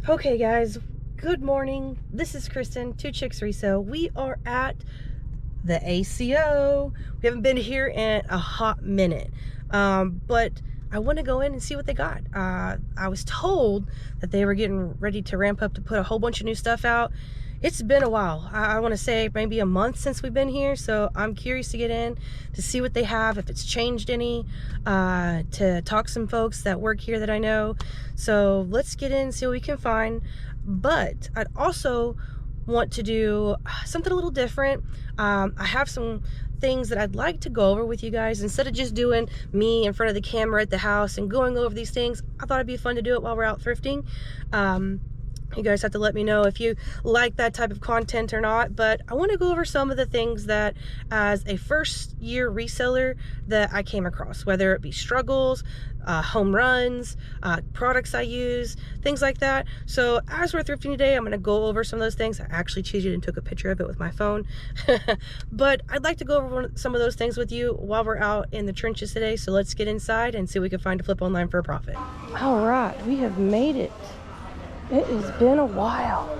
Okay guys, good morning. This is Kristen, Two Chicks Resale. We are at the ACO. We haven't been here in a hot minute, but I want to go in and see what they got. I was told that they were getting ready to ramp up to put a whole bunch of new stuff out. It's been a while. I want to say maybe a month since we've been here, so I'm curious to get in to see what they have, if it's changed any, to talk to some folks that work here that I know. So let's get in and see what we can find. But I'd also want to do something a little different. I have some things that I'd like to go over with you guys. Instead of just doing me in front of the camera at the house and going over these things, I thought it'd be fun to do it while we're out thrifting. You guys have to let me know if you like that type of content or not, but I want to go over some of the things that as a first year reseller that I came across, whether it be struggles, home runs, products I use, things like that. So as we're thrifting today, I'm going to go over some of those things. I actually cheated and took a picture of it with my phone, but I'd like to go over some of those things with you while we're out in the trenches today. So let's get inside and see what we can find to flip online for a profit. All right, we have made it. It has been a while.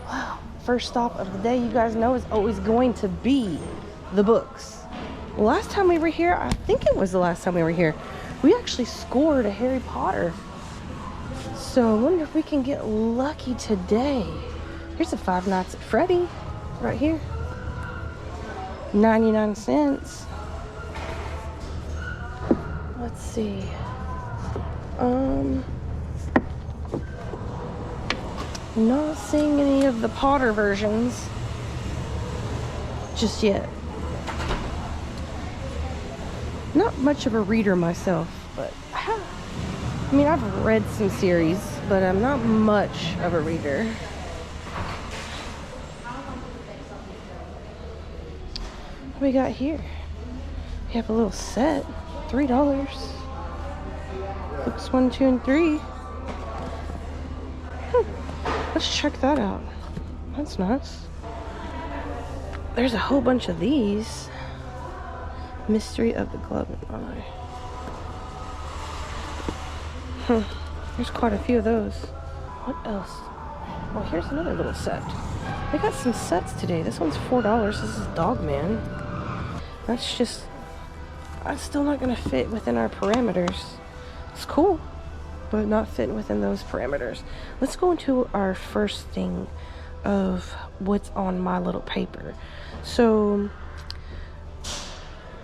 Wow. First stop of the day, you guys know, is always going to be the books. Last time we were here, I think it was the last time we were here, we actually scored a Harry Potter. So I wonder if we can get lucky today. Here's a Five Nights at Freddy right here. 99 cents. Let's see. Not seeing any of the Potter versions just yet. Not much of a reader myself, but I've read some series, but I'm not much of a reader. What do we got here? We have a little set, $3. Books 1, 2, and 3. Let's check that out. That's nice. There's a whole bunch of these. Mystery of the Glove and Eye. There's quite a few of those. What else? Well, here's another little set. They got some sets today. This one's $4. This is Dogman. That's still not gonna fit within our parameters. It's cool, but not fitting within those parameters. Let's go into our first thing of what's on my little paper. So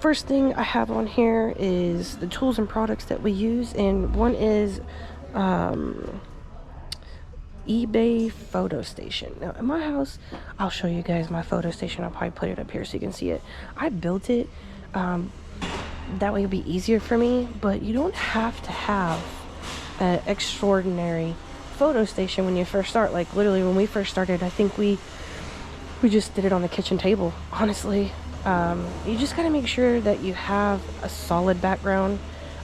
first thing I have on here is the tools and products that we use, and one is eBay photo station. Now in my house, I'll show you guys my photo station. I'll probably put it up here so you can see it. I built it that way it'll be easier for me, but you don't have to have an extraordinary photo station when you first start. Like literally when we first started, I think we just did it on the kitchen table, honestly. You just got to make sure that you have a solid background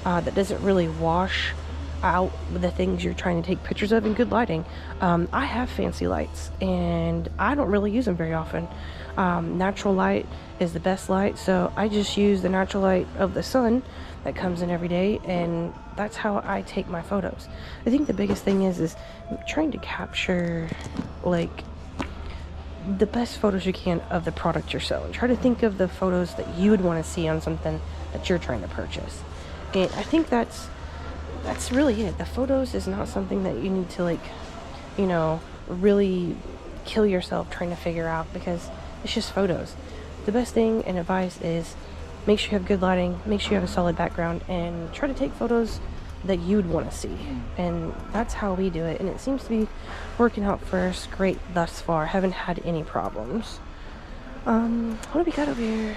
that doesn't really wash out the things you're trying to take pictures of, and good lighting. I have fancy lights and I don't really use them very often. Natural light is the best light, so I just use the natural light of the sun that comes in every day, and that's how I take my photos. I think the biggest thing is trying to capture like the best photos you can of the product you're selling. Try to think of the photos that you would want to see on something that you're trying to purchase, and I think that's really it. The photos is not something that you need to, like, you know, really kill yourself trying to figure out, because it's just photos. The best thing and advice is make sure you have good lighting, make sure you have a solid background, and try to take photos that you'd want to see. And that's how we do it, and it seems to be working out for us great thus far. Haven't had any problems. What do we got over here?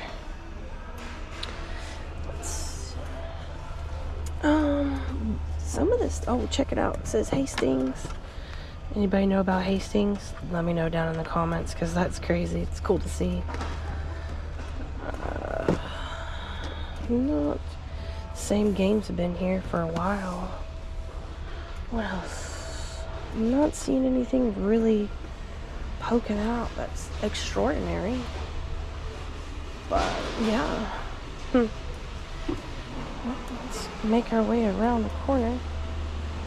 Some of this, oh, check it out. It says Hastings. Anybody know about Hastings? Let me know down in the comments, because that's crazy. It's cool to see. Not same games have been here for a while. What else? I'm not seeing anything really poking out that's extraordinary. But yeah. Let's make our way around the corner.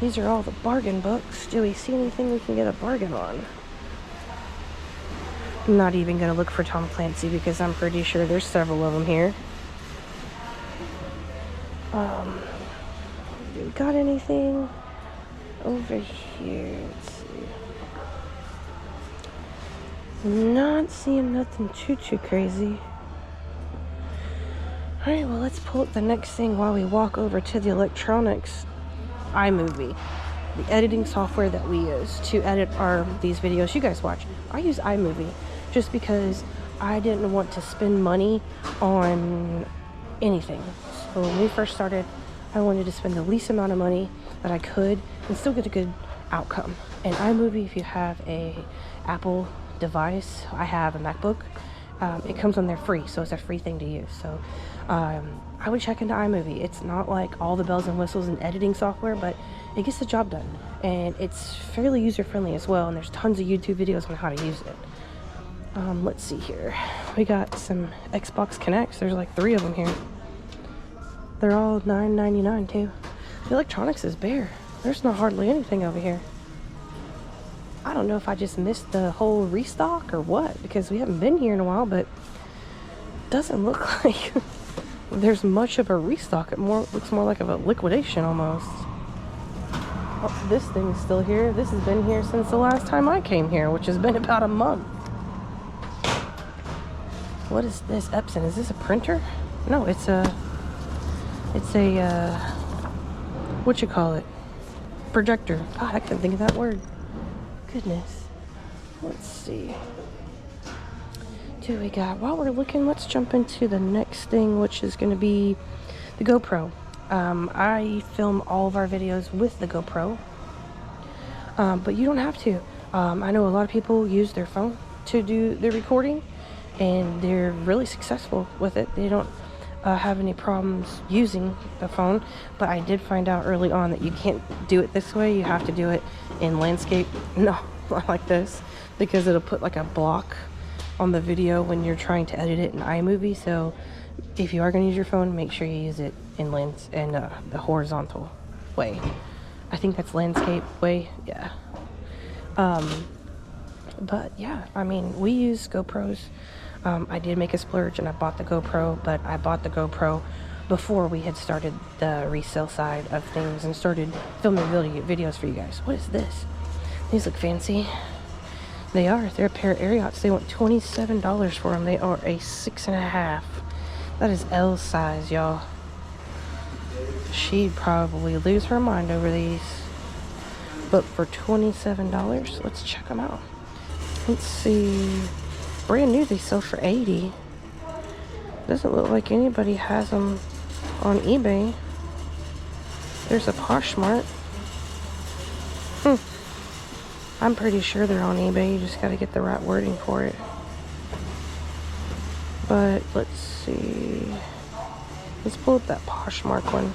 These are all the bargain books. Do we see anything we can get a bargain on? I'm not even going to look for Tom Clancy because I'm pretty sure there's several of them here. Do we got anything over here? Let's see. Not seeing nothing too crazy. Alright, well, let's pull up the next thing while we walk over to the electronics. iMovie, the editing software that we use to edit these videos you guys watch. I use iMovie just because I didn't want to spend money on anything. So when we first started, I wanted to spend the least amount of money that I could and still get a good outcome. And iMovie, if you have a Apple device, I have a MacBook, it comes on there free, so it's a free thing to use. So I would check into iMovie. It's not like all the bells and whistles and editing software, but it gets the job done, and it's fairly user-friendly as well, and there's tons of YouTube videos on how to use it. Let's see here. We got some Xbox Connects. There's like 3 of them here. They're all $9.99 too. The electronics is bare. There's not hardly anything over here. I don't know if I just missed the whole restock or what, because we haven't been here in a while, but it doesn't look like there's much of a restock. It looks more like of a liquidation almost. Oh, this thing's still here. This has been here since the last time I came here, which has been about a month. What is this? Epson? Is this a printer? No, it's a what you call it? Projector. God, I couldn't think of that word. Goodness. Let's see. Do we got, while we're looking, let's jump into the next thing, which is going to be the GoPro. I film all of our videos with the GoPro, but you don't have to. I know a lot of people use their phone to do their recording, and they're really successful with it. They don't have any problems using the phone, but I did find out early on that you can't do it this way. You have to do it in landscape. No, not like this, because it'll put like a block on the video when you're trying to edit it in iMovie. So if you are going to use your phone, make sure you use it in the horizontal way. I think that's landscape way. Yeah. But yeah, I mean, we use GoPros. I did make a splurge and I bought the GoPro, but I bought the GoPro before we had started the resale side of things and started filming videos for you guys. What is this? These look fancy. They are. They're a pair of Ariots. They want $27 for them. They are a 6.5. That is L size, y'all. She'd probably lose her mind over these. But for $27, let's check them out. Let's see. Brand new, they sell for $80. Doesn't look like anybody has them on eBay. There's a Poshmark. I'm pretty sure they're on eBay. You just gotta get the right wording for it. But let's see. Let's pull up that Poshmark one.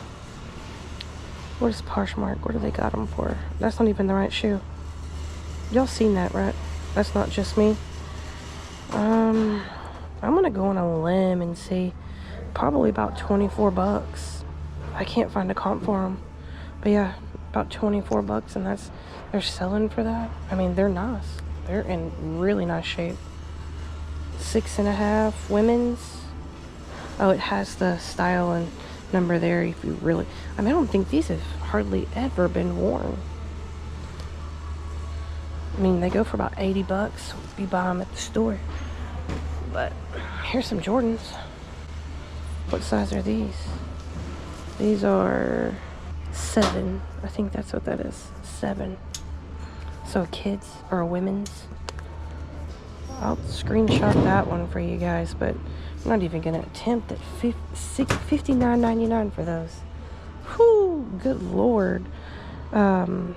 What is Poshmark? What do they got them for? That's not even the right shoe. Y'all seen that, right? That's not just me. I'm gonna go on a limb and say probably about 24 bucks. I can't find a comp for them, but yeah, about 24 bucks, and they're selling for that. I mean, they're nice. They're in really nice shape. 6.5 women's. Oh, it has the style and number there. If you really, I mean, I don't think these have hardly ever been worn. I mean, they go for about 80 bucks if you buy them at the store. But here's some Jordans. What size are these? These are 7. I think that's what that is. 7. So a kids or a women's. I'll screenshot that one for you guys, but I'm not even gonna attempt at $59.99 for those. Whew, good lord. Dang.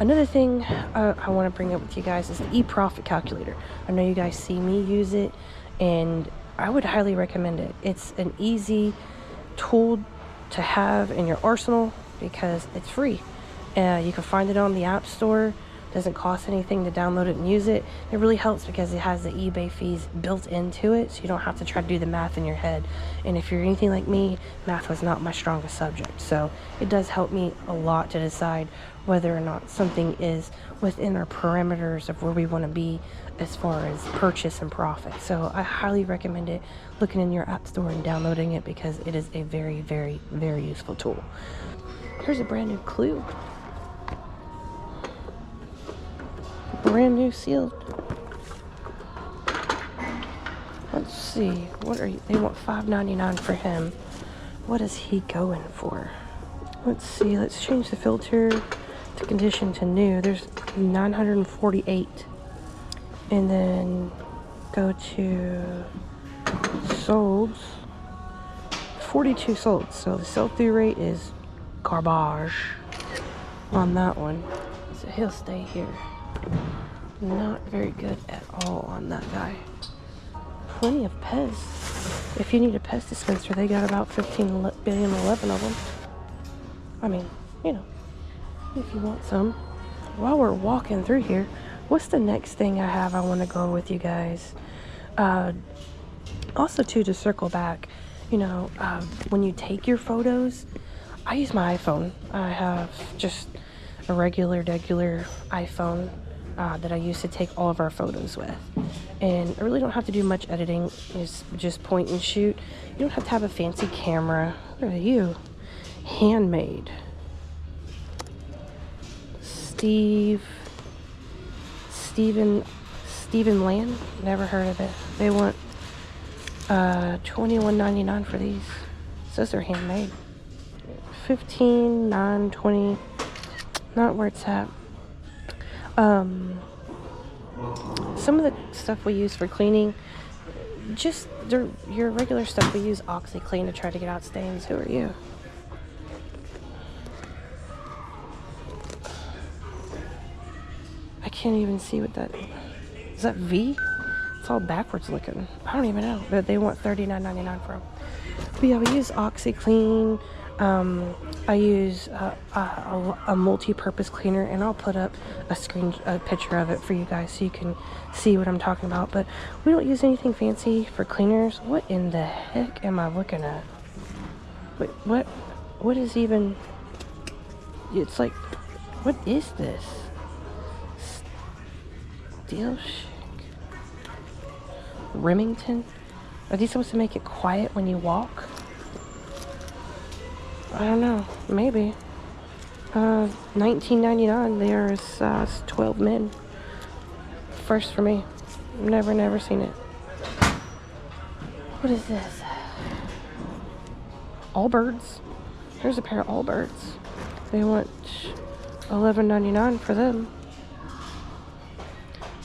Another thing I want to bring up with you guys is the eProfit calculator. I know you guys see me use it, and I would highly recommend it. It's an easy tool to have in your arsenal because it's free. You can find it on the App Store. Doesn't cost anything to download it and use it. It really helps because it has the eBay fees built into it, so you don't have to try to do the math in your head. And if you're anything like me, math was not my strongest subject, so it does help me a lot to decide whether or not something is within our parameters of where we want to be as far as purchase and profit. So I highly recommend it, looking in your app store and downloading it, because it is a very, very, very useful tool. Here's a brand new clue. Brand new sealed. Let's see, what are you? They want $5.99 for him. What is he going for? Let's see, let's change the filter to condition to new. There's 948. And then go to solds. 42 sold. So the sell-through rate is garbage on that one. So he'll stay here. Not very good at all on that guy. Plenty of Pez. If you need a Pez dispenser, they got about 15 billion, 11 of them. I mean, you know, if you want some. While we're walking through here, what's the next thing I want to go with you guys? Also, too, to circle back, you know, when you take your photos, I use my iPhone. I have just a regular iPhone that I use to take all of our photos with. And I really don't have to do much editing. It's just point and shoot. You don't have to have a fancy camera. Look at you. Handmade. Steven Land? Never heard of it. They want $21.99 for these. It says they're handmade. 15, 9, 20. Not where it's at. Some of the stuff we use for cleaning, just your regular stuff. We use OxyClean to try to get out stains. Who are you? I can't even see what that is. That V? It's all backwards looking. I don't even know. But they want $39.99 for them. But yeah, we use OxyClean. I use a multi-purpose cleaner, and I'll put up a picture of it for you guys so you can see what I'm talking about. But we don't use anything fancy for cleaners. What in the heck am I looking at? Wait, what is even? It's like, what is this? Steel Chic. Remington? Are these supposed to make it quiet when you walk? I don't know. Maybe. $19.99. They are size 12 men. First for me. Never seen it. What is this? Allbirds. Here's a pair of Allbirds. They want $11.99 for them.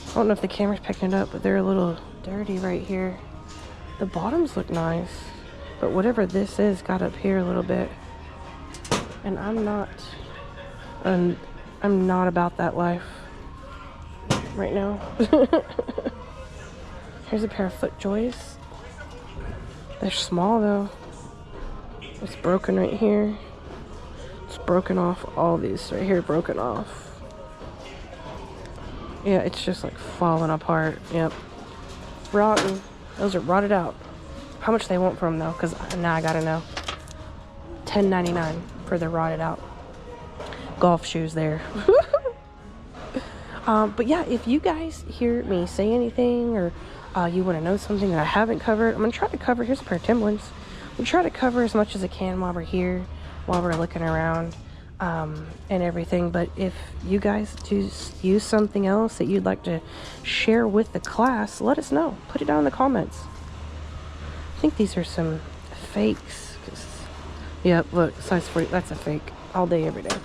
I don't know if the camera's picking it up, but they're a little dirty right here. The bottoms look nice, but whatever this is got up here a little bit. And I'm not about that life right now. Here's a pair of FootJoys. They're small though. It's broken right here. It's broken off. All these right here broken off. Yeah, it's just like falling apart. Yep. Rotten. Those are rotted out. How much they want for them though? Because now I gotta know. $10.99 for the rotted out golf shoes there. But yeah, if you guys hear me say anything, or you want to know something that I haven't covered, I'm gonna try to cover. Here's a pair of Timberlands. We try to cover as much as I can while we're here, while we're looking around, and everything. But if you guys do use something else that you'd like to share with the class, let us know. Put it down in the comments. I think these are some fakes. Yep, look, size 40, that's a fake. All day, every day.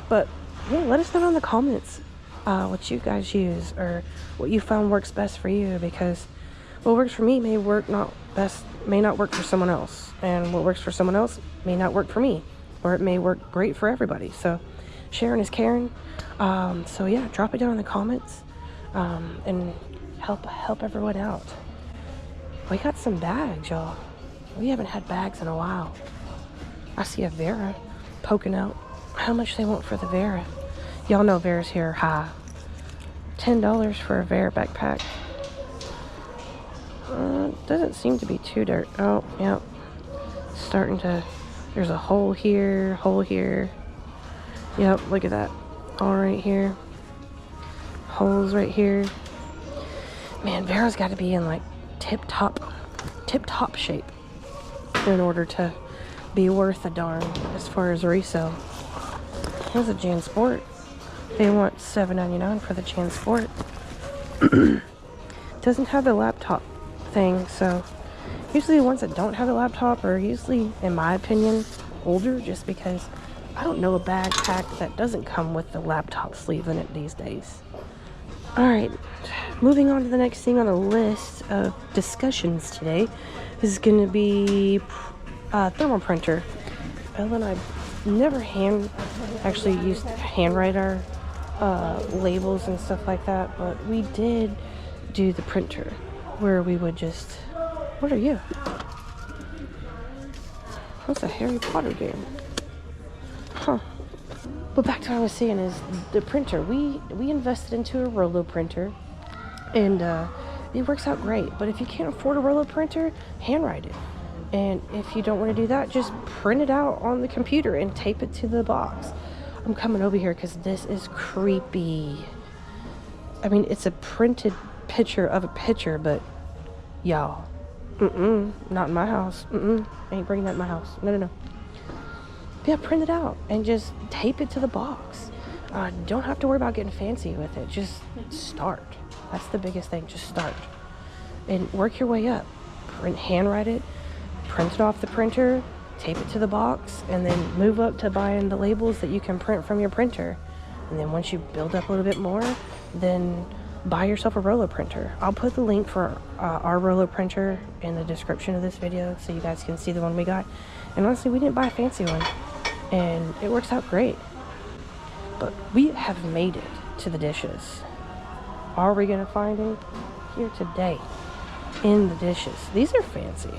But, yeah, let us know in the comments what you guys use, or what you found works best for you, because what works for me may not work for someone else. And what works for someone else may not work for me. Or it may work great for everybody. So, sharing is caring. So, yeah, drop it down in the comments and help everyone out. We got some bags, y'all. We haven't had bags in a while. I see a Vera poking out. How much they want for the Vera? Y'all know Veras here are high. $10 for a Bear backpack. Doesn't seem to be too dirt. Oh, yep. Starting to, there's a hole here, hole here. Yep, look at that. All right here. Holes right here. Man, Vera's got to be in like tip-top shape in order to be worth a darn as far as resale. Here's a Jan Sport. They want $7.99 for the Jan Sport. Doesn't have the laptop thing, so usually the ones that don't have the laptop are usually, in my opinion, older, just because I don't know a backpack that doesn't come with the laptop sleeve in it these days. Alright, moving on to the next thing on the list of discussions today is going to be thermal printer. Ella and I never actually used to handwrite our labels and stuff like that, but we did do the printer where we would just, what are you? What's a Harry Potter game? Huh. But back to what I was saying is the printer. We invested into a Rolo printer, and it works out great. But if you can't afford a Rolo printer, handwrite it. And if you don't want to do that, just print it out on the computer and tape it to the box. I'm coming over here because this is creepy. I mean, it's a printed picture of a picture, but y'all, not in my house. I ain't bringing that in my house. No. Yeah, print it out and just tape it to the box. Don't have to worry about getting fancy with it. Just start. That's the biggest thing. Just start and work your way up. Handwrite it, print it off the printer, tape it to the box, and then move up to buying the labels that you can print from your printer. And then once you build up a little bit more, then buy yourself a Rolo printer. I'll put the link for our Rolo printer in the description of this video so you guys can see the one we got. And honestly, we didn't buy a fancy one, and it works out great. But we have made it to the dishes. Are we gonna find it here today in the dishes? These are fancy.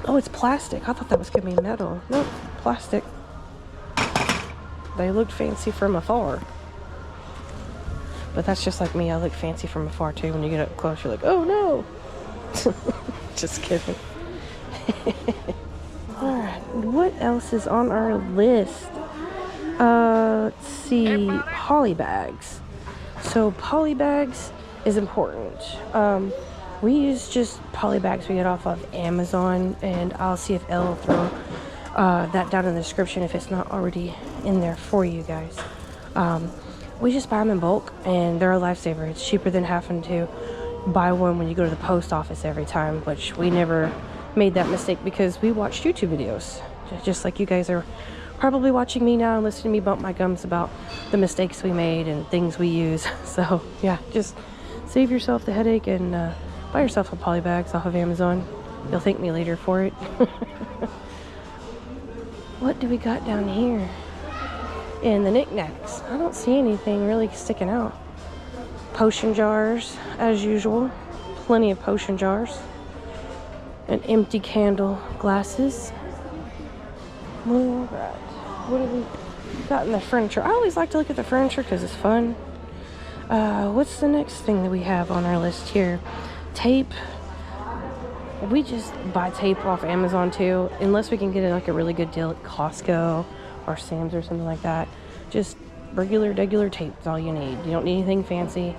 Oh, it's plastic. I thought that was gonna be metal. Nope, plastic. They looked fancy from afar. But that's just like me. I look fancy from afar too. When you get up close, you're like, oh no. Just kidding. Alright, what else is on our list? Let's see, poly bags. So poly bags is important. We use just poly bags we get off of Amazon, and I'll see if Elle will throw that down in the description if it's not already in there for you guys. We just buy them in bulk, and they're a lifesaver. It's cheaper than having to buy one when you go to the post office every time, which we never made that mistake because we watched YouTube videos, just like you guys are probably watching me now and listening to me bump my gums about the mistakes we made and things we use. So yeah, just save yourself the headache and buy yourself some poly bags off of Amazon. You'll thank me later for it. What do we got down here? In the knickknacks, I don't see anything really sticking out. Potion jars, as usual. Plenty of potion jars. And empty candle glasses. Alright, what have we got in the furniture? I always like to look at the furniture because it's fun. What's the next thing that we have on our list here? Tape. We just buy tape off Amazon too, unless we can get it like a really good deal at Costco or Sam's or something like that. Just regular tape is all you need. You don't need anything fancy,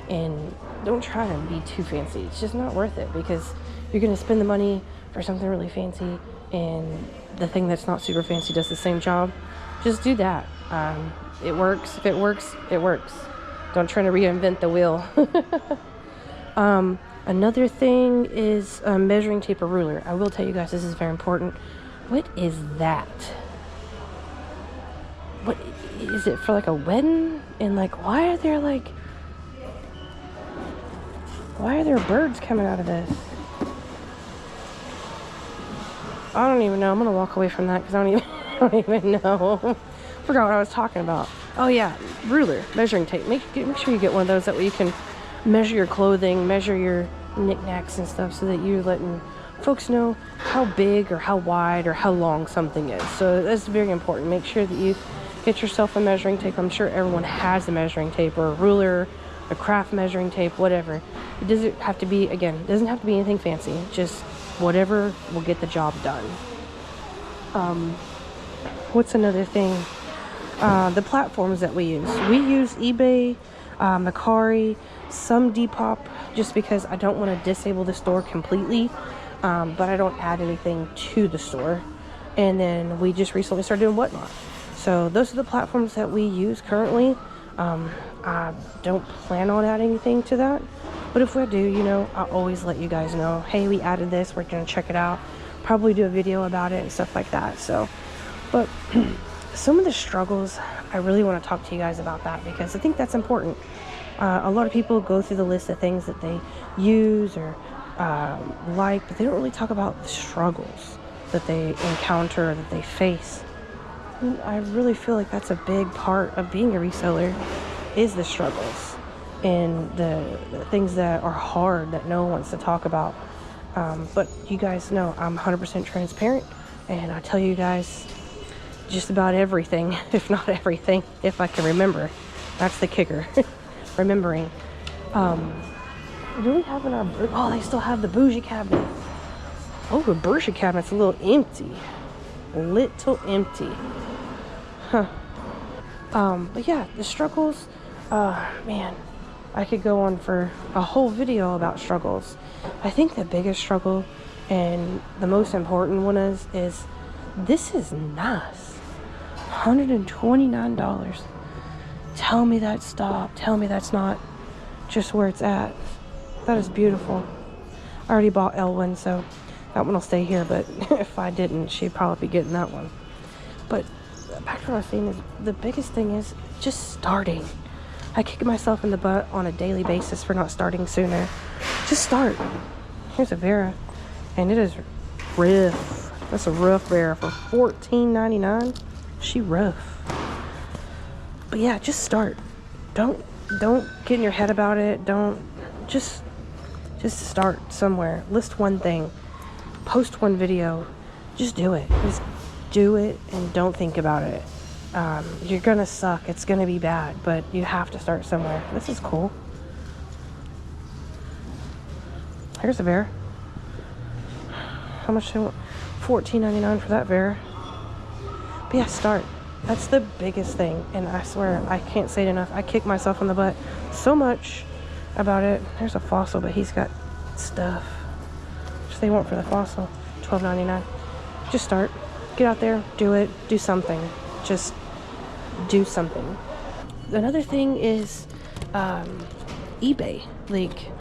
and don't try to be too fancy. It's just not worth it because you're going to spend the money for something really fancy, and the thing that's not super fancy does the same job. Just do that. It works. If it works, it works. Don't try to reinvent the wheel. Another thing is measuring tape or ruler. I will tell you guys, this is very important. What is that? What is it for, like a wedding? And like, why are there birds coming out of this? I don't even know. I'm gonna walk away from that because I don't even know. Forgot what I was talking about. Oh yeah, ruler, measuring tape. Make sure you get one of those. That way you can measure your clothing, measure your knickknacks and stuff, so that you're letting folks know how big or how wide or how long something is. So that's very important. Make sure that you Get yourself a measuring tape. I'm sure everyone has a measuring tape or a ruler, a craft measuring tape, whatever. It doesn't have to be, again, it doesn't have to be anything fancy. Just whatever will get the job done. What's another thing? The platforms that we use. We use eBay, Mercari, some Depop, just because I don't want to disable the store completely, but I don't add anything to the store. And then we just recently started doing Whatnot. So those are the platforms that we use currently. I don't plan on adding anything to that, but if we do, you know, I'll always let you guys know, hey, we added this, we're gonna check it out, probably do a video about it and stuff like that. So, but some of the struggles, I really want to talk to you guys about that, because I think that's important. A lot of people go through the list of things that they use or like, but they don't really talk about the struggles that they encounter, that they face. And I really feel like that's a big part of being a reseller, is the struggles and the things that are hard that no one wants to talk about. But you guys know I'm 100% transparent, and I tell you guys just about everything, if not everything, if I can remember. That's the kicker. Remembering. Do we have in our... Oh, they still have the bougie cabinet. Oh, the bougie cabinet's a little empty. Little empty. Huh. But yeah, the struggles, man, I could go on for a whole video about struggles. I think the biggest struggle and the most important one is this is nice. $129. Tell me that's stop. Tell me that's not just where it's at. That is beautiful. I already bought L1, so that one will stay here, but if I didn't, she'd probably be getting that one. But back to what I was saying, is the biggest thing is just starting. I kick myself in the butt on a daily basis for not starting sooner. Just start. Here's a Vera, and it is rough. That's a rough Vera for $14.99. She rough. But yeah, just start. Don't get in your head about it. Don't just start somewhere. List one thing. Post one video. Just do it. Just do it and don't think about it. You're gonna suck. It's gonna be bad, but you have to start somewhere. This is cool. Here's a Vera. How much do I want? $14.99 for that Vera. But yeah, start. That's the biggest thing, and I swear I can't say it enough. I kick myself in the butt so much about it. There's a Fossil, but he's got stuff. What they want for the Fossil? $12.99. Just start. Get out there, do it, do something. Just do something. Another thing is eBay. Like,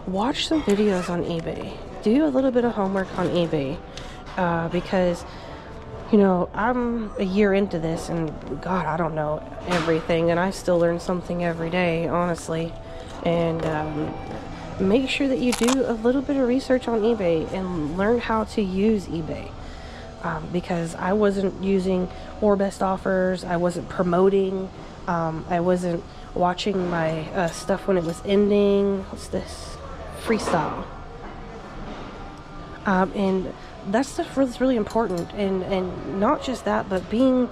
watch some videos on eBay. Do a little bit of homework on eBay, because, you know, I'm a year into this, and God, I don't know everything, and I still learn something every day, honestly. And make sure that you do a little bit of research on eBay and learn how to use eBay. Because I wasn't using or best offers, I wasn't promoting, I wasn't watching my stuff when it was ending. What's this? Freestyle. And that stuff is really important, and not just that, but being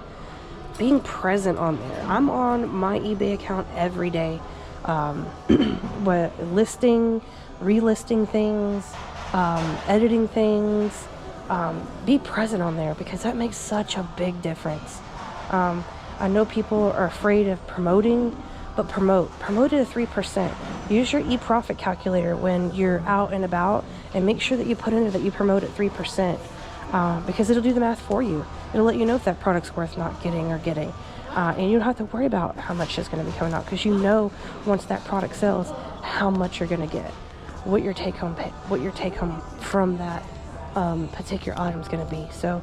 present on there. I'm on my eBay account every day, listing, relisting things, editing things. Be present on there, because that makes such a big difference. I know people are afraid of promoting, but promote it at 3%. Use your e-profit calculator when you're out and about, and make sure that you put in there that you promote at 3%, because it'll do the math for you. It'll let you know if that product's worth not getting or getting, and you don't have to worry about how much is going to be coming out, because you know once that product sells how much you're going to get, what your take home from that particular item is going to be. So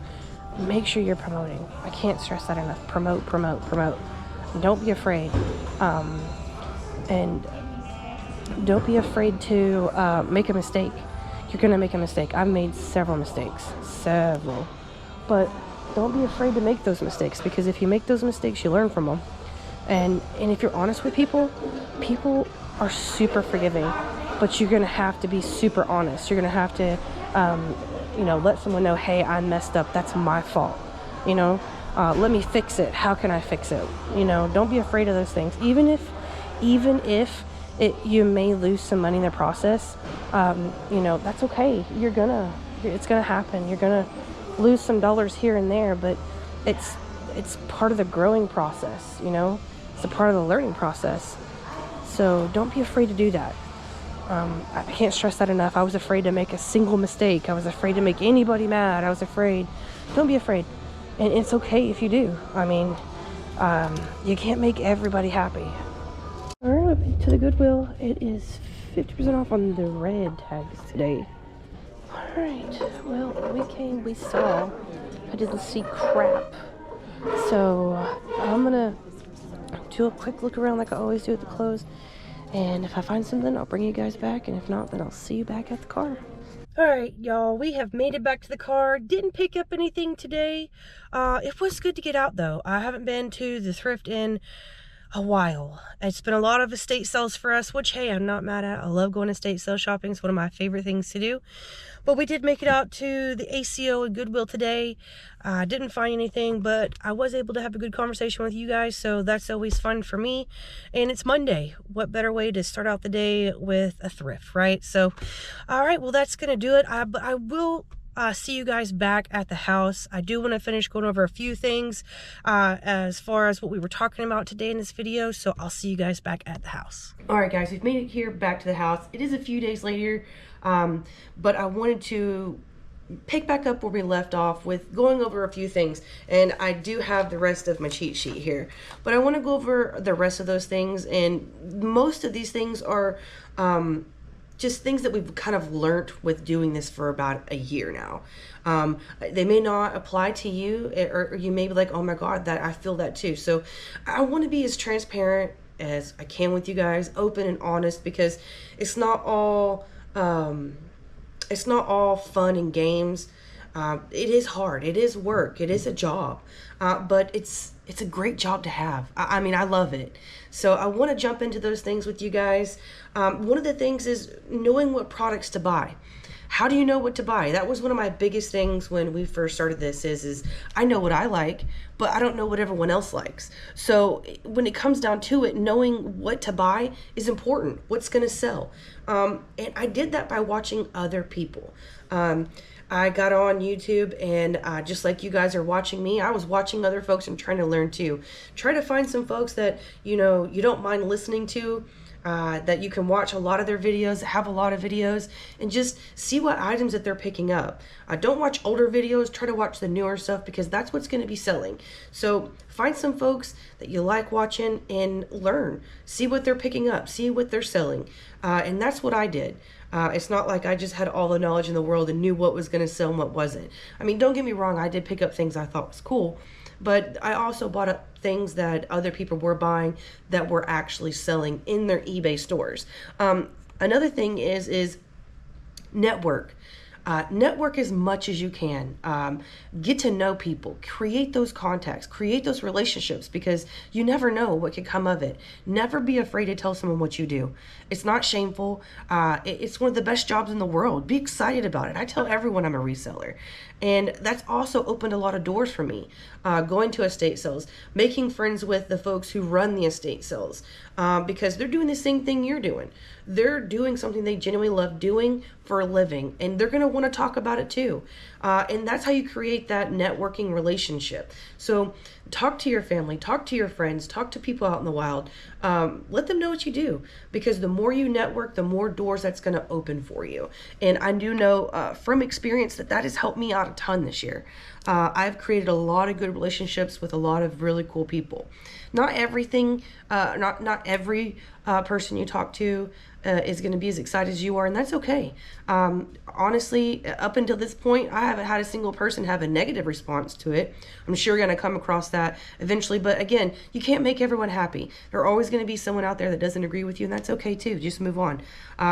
make sure you're promoting. I can't stress that enough. Promote. Don't be afraid, and don't be afraid to make a mistake. You're gonna make a mistake. I've made several mistakes, but don't be afraid to make those mistakes, because if you make those mistakes, you learn from them. And if you're honest with people are super forgiving, but you're gonna have to be super honest. You're gonna have to let someone know, hey, I messed up, that's my fault. Let me fix it. How can I fix it? You know, don't be afraid of those things. Even if you may lose some money in the process, you know, that's okay. It's gonna happen. You're gonna lose some dollars here and there, but it's part of the growing process, you know? It's a part of the learning process. So don't be afraid to do that. I can't stress that enough. I was afraid to make a single mistake. I was afraid to make anybody mad. I was afraid. Don't be afraid. And it's okay if you do. I mean, you can't make everybody happy. All right, to the Goodwill. It is 50% off on the red tags today. All right, well, we saw. I didn't see crap. So I'm gonna do a quick look around like I always do at the close. And if I find something, I'll bring you guys back. And if not, then I'll see you back at the car. All right, y'all, we have made it back to the car. Didn't pick up anything today. It was good to get out, though. I haven't been to the Thrift in a while. It's been a lot of estate sales for us, which, hey, I'm not mad at. I love going estate sale shopping. It's one of my favorite things to do. But we did make it out to the ACO and Goodwill today. Didn't find anything, but I was able to have a good conversation with you guys, so that's always fun for me. And it's Monday. What better way to start out the day with a thrift, right? So, all right, well, that's going to do it. But I will see you guys back at the house. I do want to finish going over a few things as far as what we were talking about today in this video, so I'll see you guys back at the house. All right, guys, we've made it here back to the house. It is a few days later, but I wanted to pick back up where we left off with going over a few things, and I do have the rest of my cheat sheet here, but I want to go over the rest of those things, and most of these things are just things that we've kind of learned with doing this for about a year now. They may not apply to you, or you may be like, oh my God, that I feel that too. So I want to be as transparent as I can with you guys, open and honest, because it's not all fun and games. It is hard. It is work. It is a job, but it's a great job to have. I mean, I love it. So I want to jump into those things with you guys. One of the things is knowing what products to buy. How do you know what to buy? That was one of my biggest things when we first started this is I know what I like, but I don't know what everyone else likes. So when it comes down to it, knowing what to buy is important. What's going to sell? And I did that by watching other people. I got on YouTube, and just like you guys are watching me, I was watching other folks and trying to learn too. Try to find some folks that, you know, you don't mind listening to, that you can watch a lot of their videos, have a lot of videos, and just see what items that they're picking up. Don't watch older videos, try to watch the newer stuff, because that's what's going to be selling. So find some folks that you like watching and learn. See what they're picking up, see what they're selling. And that's what I did. It's not like I just had all the knowledge in the world and knew what was going to sell and what wasn't. I mean, don't get me wrong, I did pick up things I thought was cool, but I also bought up things that other people were buying that were actually selling in their eBay stores. Another thing is network. Network as much as you can. Get to know people, create those contacts, create those relationships, because you never know what could come of it. Never be afraid to tell someone what you do. It's not shameful. It's one of the best jobs in the world. Be excited about it. I tell everyone I'm a reseller. And that's also opened a lot of doors for me. Going to estate sales, making friends with the folks who run the estate sales, because they're doing the same thing you're doing. They're doing something they genuinely love doing for a living, and they're going to want to talk about it too. And that's how you create that networking relationship. So talk to your family, talk to your friends, talk to people out in the wild. Let them know what you do, because the more you network, the more doors that's going to open for you. And I do know from experience that has helped me out a ton this year. I've created a lot of good relationships with a lot of really cool people. Not everything, not every person you talk to is going to be as excited as you are, and that's okay. Honestly, up until this point, I haven't had a single person have a negative response to it. I'm sure you're going to come across that eventually, but again, you can't make everyone happy. There are always going to be someone out there that doesn't agree with you, and that's okay too. Just move on.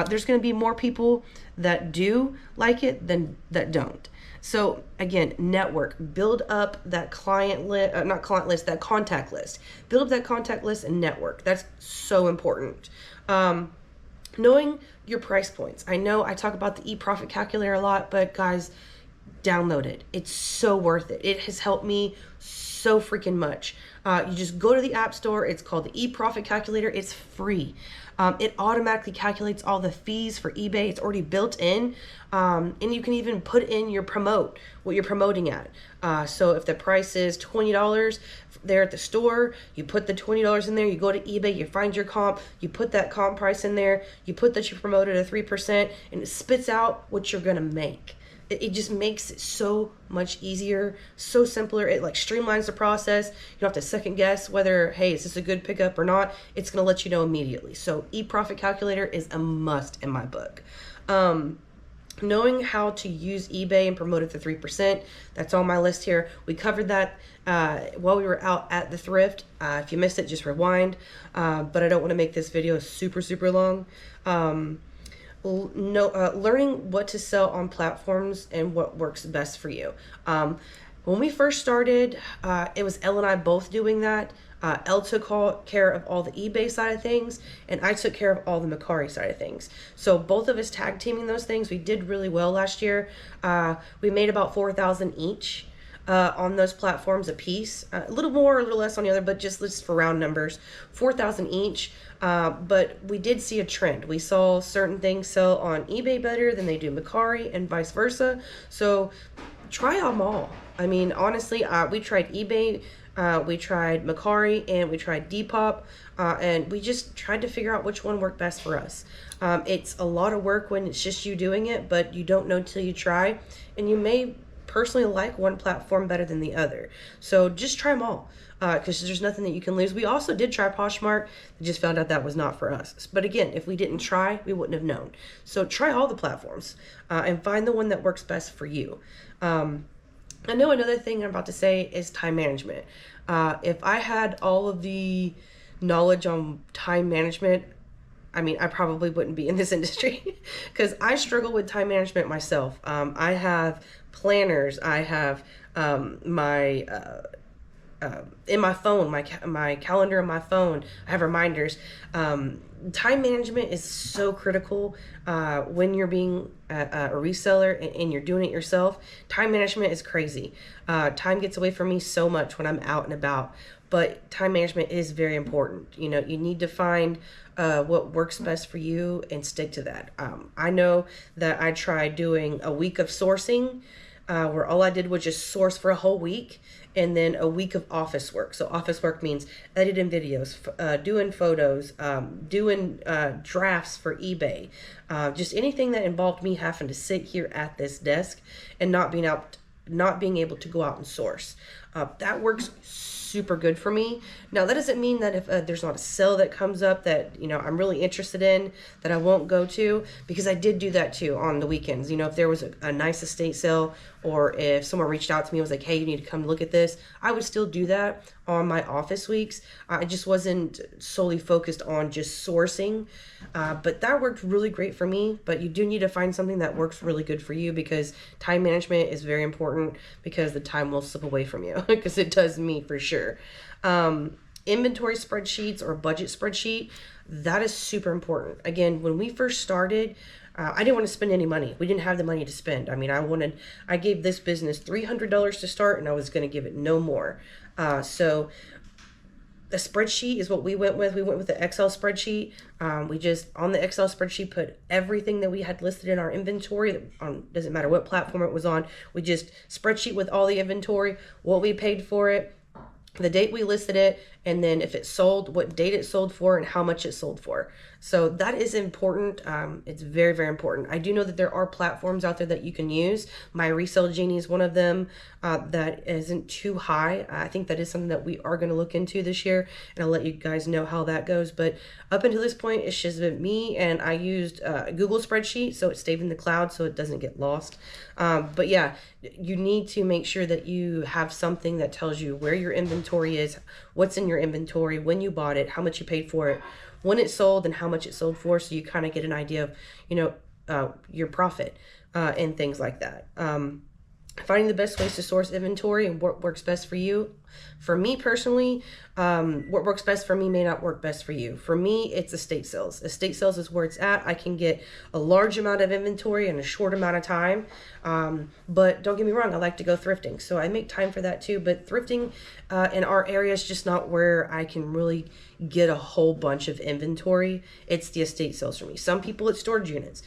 There's going to be more people that do like it than that don't. So again, network, build up that client list, that contact list. Build up that contact list and network. That's so important. Knowing your price points. I know I talk about the e-profit calculator a lot, but guys, download it. It's so worth it. It has helped me so freaking much. You just go to the App Store. It's called the eProfit Calculator. It's free. It automatically calculates all the fees for eBay. It's already built in. And you can even put in your what you're promoting at. So if the price is $20 there at the store, you put the $20 in there, you go to eBay, you find your comp, you put that comp price in there, you put that you promoted at 3%, and it spits out what you're gonna make. It just makes it so much easier, so simpler. It like streamlines the process. You don't have to second guess whether, hey, is this a good pickup or not? It's gonna let you know immediately. So eProfit Calculator is a must in my book. Knowing how to use eBay and promote it to 3%, that's on my list here. We covered that while we were out at the Thrift. If you missed it, just rewind. But I don't want to make this video super long. Learning what to sell on platforms and what works best for you. When we first started, it was Elle and I both doing that. Elle took care of all the eBay side of things, and I took care of all the Mercari side of things. So both of us tag teaming those things. We did really well last year. We made about $4,000 each on those platforms a piece. A little more, a little less on the other, but just for round numbers, $4,000 each. But we did see a trend. We saw certain things sell on eBay better than they do Mercari, and vice versa. So try them all. I mean, honestly, we tried eBay, we tried Mercari, and we tried Depop, and we just tried to figure out which one worked best for us. It's a lot of work when it's just you doing it, but you don't know until you try, and you may personally like one platform better than the other. So just try them all, because there's nothing that you can lose. We also did try Poshmark, and just found out that was not for us. But again, if we didn't try, we wouldn't have known. So try all the platforms, and find the one that works best for you. I know another thing I'm about to say is time management. If I had all of the knowledge on time management, I mean, I probably wouldn't be in this industry, because I struggle with time management myself. I have planners. I have in my phone, my calendar on my phone, I have reminders. Time management is so critical when you're being a reseller and you're doing it yourself. Time management is crazy. Time gets away from me so much when I'm out and about, but time management is very important. You know, you need to find what works best for you and stick to that. I know that I tried doing a week of sourcing, where all I did was just source for a whole week, and then a week of office work. So office work means editing videos, doing photos, doing drafts for eBay, just anything that involved me having to sit here at this desk and not being able to go out and source. That works super good for me. Now, that doesn't mean that if there's not a sale that comes up that, you know, I'm really interested in, that I won't go to, because I did do that too on the weekends. You know, if there was a nice estate sale, or if someone reached out to me and was like, hey, you need to come look at this, I would still do that on my office weeks. I just wasn't solely focused on just sourcing, but that worked really great for me. But you do need to find something that works really good for you, because time management is very important, because the time will slip away from you, because it does me for sure. Inventory spreadsheets or budget spreadsheet, that is super important. Again, when we first started, I didn't want to spend any money. We didn't have the money to spend. I mean, I gave this business $300 to start, and I was going to give it no more. So the spreadsheet is what we went with. We went with the Excel spreadsheet. We just, on the Excel spreadsheet, put everything that we had listed in our inventory. Doesn't matter what platform it was on. We just spreadsheet with all the inventory, what we paid for it, the date we listed it, and then if it sold, what date it sold for, and how much it sold for. So that is important. It's very, very important. I do know that there are platforms out there that you can use. My Resale Genie is one of them that isn't too high. I think that is something that we are going to look into this year, and I'll let you guys know how that goes. But up until this point, it's just been me, and I used a Google spreadsheet, so it stayed in the cloud so it doesn't get lost. But yeah, you need to make sure that you have something that tells you where your inventory is, what's in your inventory, when you bought it, how much you paid for it, when it sold, and how much it sold for, so you kind of get an idea of, you know, your profit and things like that. Finding the best ways to source inventory and what works best for you. For me personally, what works best for me may not work best for you. For me, it's estate sales. Estate sales is where it's at. I can get a large amount of inventory in a short amount of time. But don't get me wrong, I like to go thrifting. So I make time for that too. But thrifting in our area is just not where I can really get a whole bunch of inventory. It's the estate sales for me. Some people, it's storage units.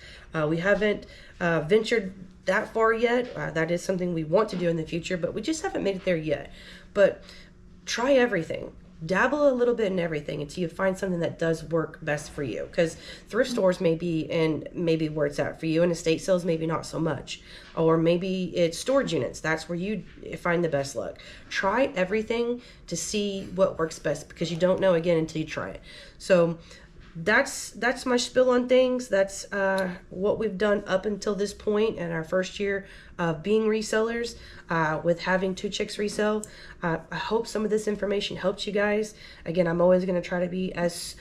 We haven't ventured that far yet. That is something we want to do in the future, but we just haven't made it there yet. But try everything. Dabble a little bit in everything until you find something that does work best for you. Because thrift stores may be where it's at for you, and estate sales maybe not so much. Or maybe it's storage units. That's where you find the best luck. Try everything to see what works best, because you don't know, again, until you try it. So that's my spill on things. That's what we've done up until this point in our first year of being resellers, with having Two Chicks Resale. I hope some of this information helps you guys. Again, I'm always going to try to be as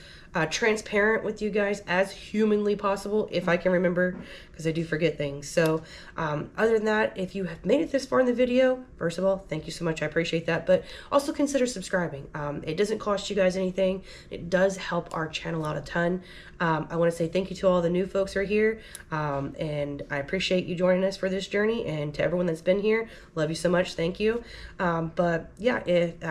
transparent with you guys as humanly possible, if I can remember, because I do forget things. So other than that, if you have made it this far in the video, first of all, thank you so much. I appreciate that. But also consider subscribing. It doesn't cost you guys anything. It does help our channel out a ton. I want to say thank you to all the new folks who are here, and I appreciate you joining us for this journey. And to everyone that's been here, love you so much. Thank you. But yeah,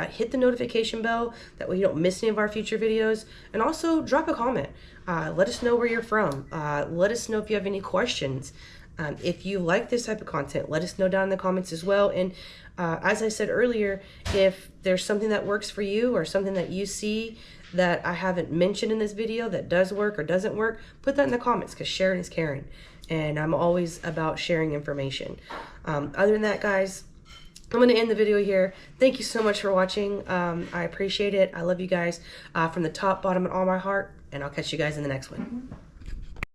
hit the notification bell, that way you don't miss any of our future videos. And also drop a comment. Let us know where you're from. Let us know if you have any questions. If you like this type of content, let us know down in the comments as well. And as I said earlier, if there's something that works for you, or something that you see that I haven't mentioned in this video that does work or doesn't work, put that in the comments, because sharing is caring. And I'm always about sharing information. Other than that, guys, I'm going to end the video here. Thank you so much for watching. I appreciate it. I love you guys from the top, bottom, and all my heart. And I'll catch you guys in the next one.